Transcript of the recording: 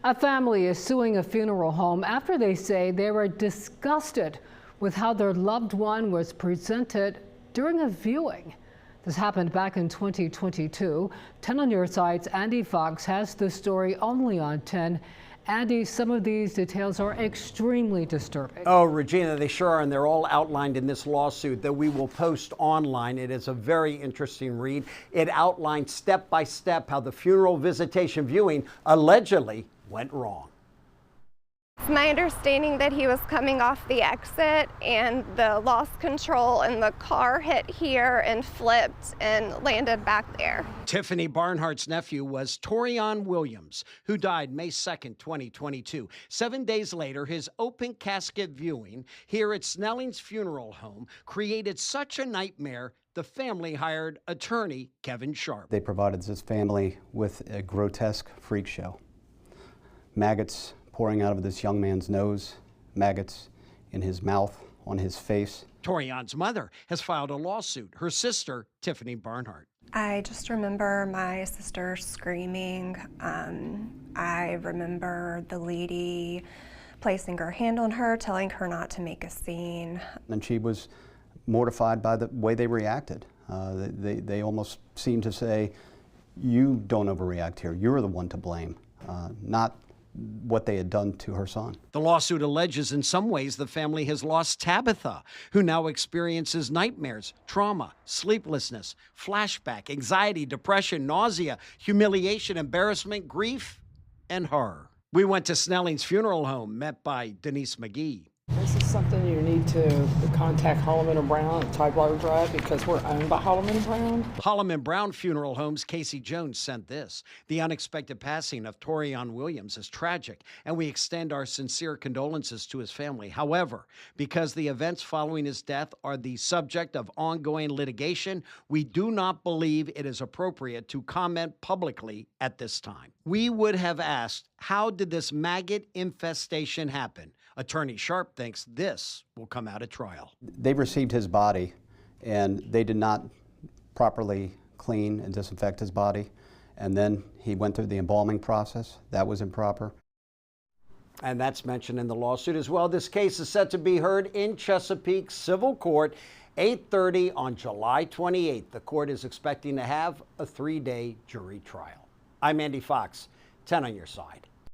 A family is suing a funeral home after they say they were disgusted with how their loved one was presented during a viewing. This happened back in 2022. 10 on your side's Andy Fox has the story only on 10. Andy, some of these details are extremely disturbing. Oh, Regina, they sure are, and they're all outlined in this lawsuit that we will post online. It is a very interesting read. It outlines step by step how the funeral visitation viewing allegedly went wrong. It's my understanding that he was coming off the exit and the lost control and the car hit here and flipped and landed back there. Tiffany Barnhart's nephew was Torian Williams, who died May 2nd, 2022. 7 days later, his open casket viewing here at Snelling's funeral home created such a nightmare, the family hired attorney Kevin Sharp. They provided this family with a grotesque freak show. Maggots pouring out of this young man's nose, maggots in his mouth, on his face. Torian's mother has filed a lawsuit, her sister, Tiffany Barnhart. I just remember my sister screaming. I remember the lady placing her hand on her, telling her not to make a scene. And she was mortified by the way they reacted. They almost seemed to say, you don't overreact here, you're the one to blame, not what they had done to her son. The lawsuit alleges in some ways the family has lost Tabitha, who now experiences nightmares, trauma, sleeplessness, flashback, anxiety, depression, nausea, humiliation, embarrassment, grief, and horror. We went to Snelling's funeral home, met by Denise McGee. This is something you need to contact Holloman & Brown at Tidewater Drive because we're owned by Holloman & Brown. Holloman & Brown Funeral Home's Casey Jones sent this. The unexpected passing of Torian Williams is tragic, and we extend our sincere condolences to his family. However, because the events following his death are the subject of ongoing litigation, we do not believe it is appropriate to comment publicly at this time. We would have asked, how did this maggot infestation happen? Attorney Sharp thinks this will come out at trial. They received his body, and they did not properly clean and disinfect his body. And then he went through the embalming process. That was improper. And that's mentioned in the lawsuit as well. This case is set to be heard in Chesapeake Civil Court, 8:30 on July 28th. The court is expecting to have a 3-day jury trial. I'm Andy Fox, 10 on your side.